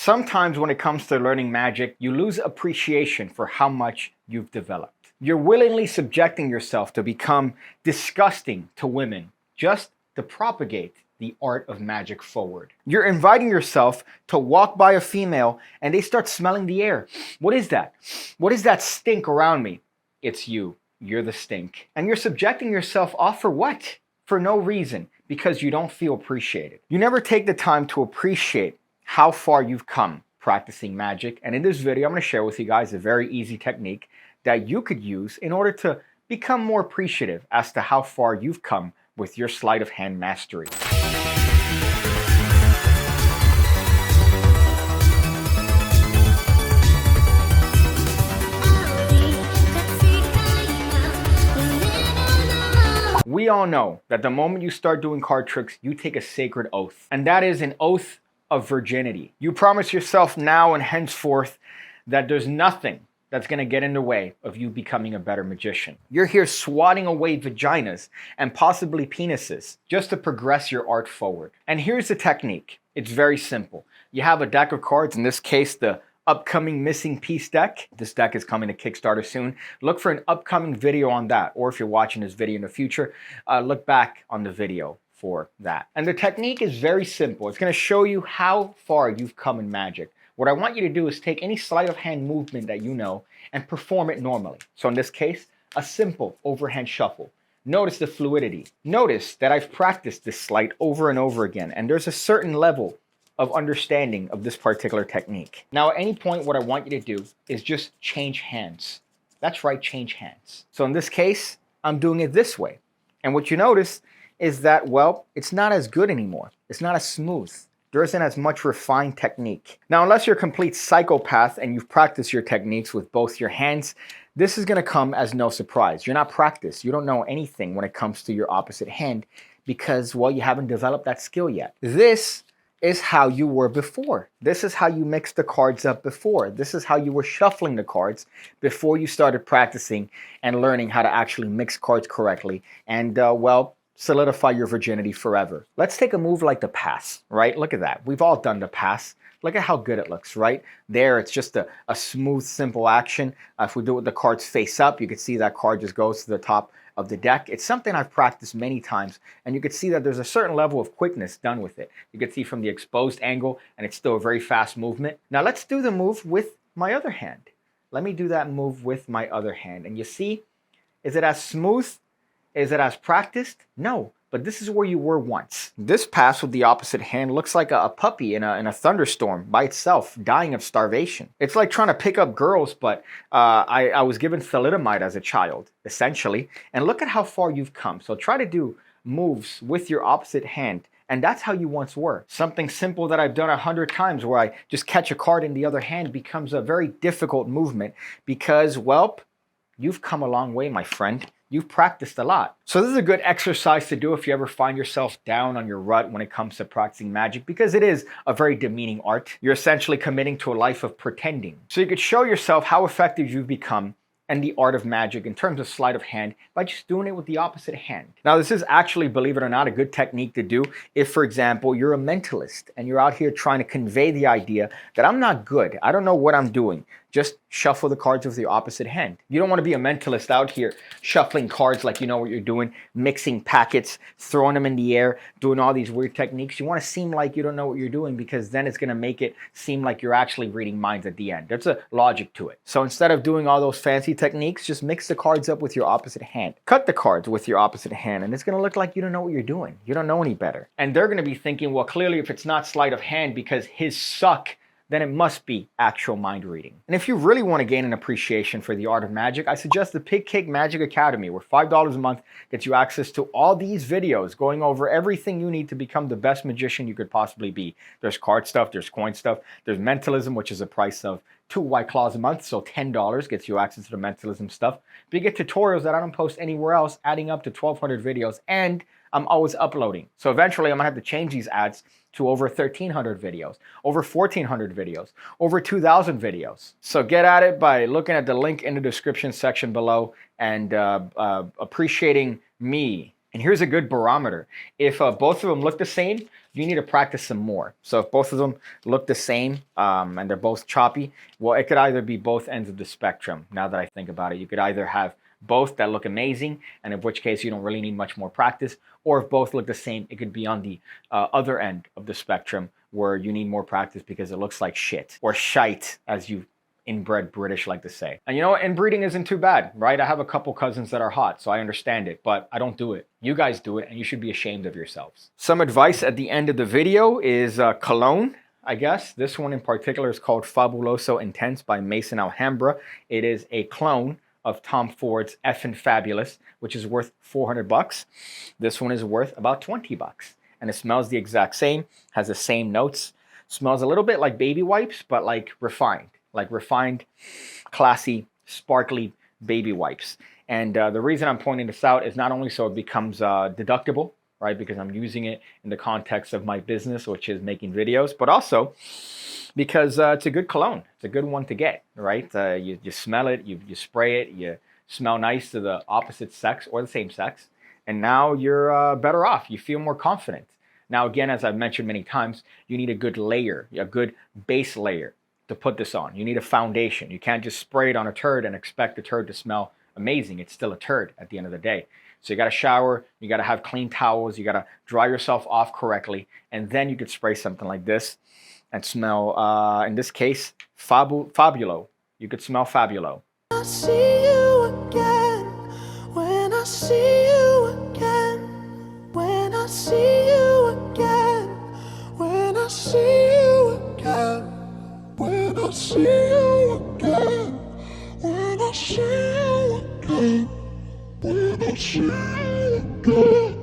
Sometimes when it comes to learning magic, you lose appreciation for how much you've developed. You're willingly subjecting yourself to become disgusting to women just to propagate the art of magic forward. You're inviting yourself to walk by a female and they start smelling the air. What is that? What is that stink around me? It's you. You're the stink. And you're subjecting yourself off for what? For no reason, because you don't feel appreciated. You never take the time to appreciate how far you've come practicing magic. And in this video, I'm going to share with you guys a very easy technique that you could use in order to become more appreciative as to how far you've come with your sleight of hand mastery. We all know that the moment you start doing card tricks, you take a sacred oath, and that is an oath of virginity. You promise yourself now and henceforth that there's nothing that's going to get in the way of you becoming a better magician. You're here swatting away vaginas and possibly penises just to progress your art forward. And here's the technique. It's very simple. You have a deck of cards, in this case, the upcoming missing piece deck. This deck is coming to Kickstarter soon. Look for an upcoming video on that, or if you're watching this video in the future, look back on the video for that. And the technique is very simple. It's going to show you how far you've come in magic. What I want you to do is take any sleight of hand movement that you know and perform it normally. So in this case, a simple overhand shuffle. Notice the fluidity. Notice that I've practiced this sleight over and over again, and there's a certain level of understanding of this particular technique. Now, at any point, what I want you to do is just change hands. That's right, change hands. So in this case, I'm doing it this way. And what you notice is that, well, it's not as good anymore. It's not as smooth. There isn't as much refined technique. Now, unless you're a complete psychopath and you've practiced your techniques with both your hands, this is gonna come as no surprise. You're not practiced. You don't know anything when it comes to your opposite hand because, well, you haven't developed that skill yet. This is how you were before. This is how you mixed the cards up before. This is how you were shuffling the cards before you started practicing and learning how to actually mix cards correctly and, well, solidify your virginity forever. Let's take a move like the pass, right? Look at that. We've all done the pass. Look at how good it looks, right? There, it's just a smooth, simple action. If we do it with the cards face up, you can see that card just goes to the top of the deck. It's something I've practiced many times, and you can see that there's a certain level of quickness done with it. You can see from the exposed angle, and it's still a very fast movement. Now let's do the move with my other hand. Let me do that move with my other hand. And you see, is it as smooth? Is it as practiced? No, but this is where you were once. This pass with the opposite hand looks like a puppy in a thunderstorm by itself, dying of starvation. It's like trying to pick up girls, but I was given thalidomide as a child, essentially. And look at how far you've come. So try to do moves with your opposite hand. And that's how you once were. Something simple that I've done 100 times where I just catch a card in the other hand becomes a very difficult movement because, well, you've come a long way, my friend. You've practiced a lot. So this is a good exercise to do if you ever find yourself down on your rut when it comes to practicing magic, because it is a very demeaning art. You're essentially committing to a life of pretending. So you could show yourself how effective you've become and the art of magic in terms of sleight of hand by just doing it with the opposite hand. Now, this is actually, believe it or not, a good technique to do if, for example, you're a mentalist and you're out here trying to convey the idea that I'm not good, I don't know what I'm doing. Just shuffle the cards with the opposite hand. You don't want to be a mentalist out here shuffling cards like you know what you're doing, mixing packets, throwing them in the air, doing all these weird techniques. You want to seem like you don't know what you're doing because then it's going to make it seem like you're actually reading minds at the end. There's a logic to it. So instead of doing all those fancy techniques, just mix the cards up with your opposite hand. Cut the cards with your opposite hand and it's going to look like you don't know what you're doing. You don't know any better. And they're going to be thinking, well, clearly if it's not sleight of hand because his suck, then it must be actual mind reading. And if you really want to gain an appreciation for the art of magic, I suggest the PigCake Magic Academy, where $5 a month gets you access to all these videos going over everything you need to become the best magician you could possibly be. There's card stuff, there's coin stuff, there's mentalism, which is a price of 2 White Claws a month, so $10 gets you access to the mentalism stuff. But you get tutorials that I don't post anywhere else, adding up to 1,200 videos, and I'm always uploading. So eventually I'm gonna have to change these ads to over 1,300 videos, over 1,400 videos, over 2,000 videos. So get at it by looking at the link in the description section below and appreciating me And here's a good barometer. If both of them look the same, you need to practice some more. So if both of them look the same and they're both choppy, well, it could either be both ends of the spectrum. Now that I think about it, you could either have both that look amazing, and in which case you don't really need much more practice, or if both look the same, it could be on the other end of the spectrum where you need more practice because it looks like shit, or shite, as you inbred British like to say. And you know what? Inbreeding isn't too bad, right? I have a couple cousins that are hot, so I understand it, but I don't do it. You guys do it, and you should be ashamed of yourselves. Some advice at the end of the video is cologne, I guess. This one in particular is called Fabuloso Intense by Mason Alhambra. It is a clone of Tom Ford's Effin' Fabulous, which is worth 400 bucks. This one is worth about 20 bucks. And it smells the exact same, has the same notes. Smells a little bit like baby wipes, but like refined, classy, sparkly baby wipes. And the reason I'm pointing this out is not only so it becomes deductible, right, because I'm using it in the context of my business, which is making videos, but also because it's a good cologne. It's a good one to get, right? You smell it, you spray it, you smell nice to the opposite sex or the same sex, and now you're better off. You feel more confident. Now, again, as I've mentioned many times, you need a good layer, a good base layer to put this on. You need a foundation. You can't just spray it on a turd and expect the turd to smell amazing. It's still a turd at the end of the day. So you got to shower, you got to have clean towels, you got to dry yourself off correctly, and then you could spray something like this and smell, in this case, Fabulo. You could smell Fabulo. I see you again, when I see you again, when I see you again, when I see you again, when I see you again, when I see you again, when I see you again.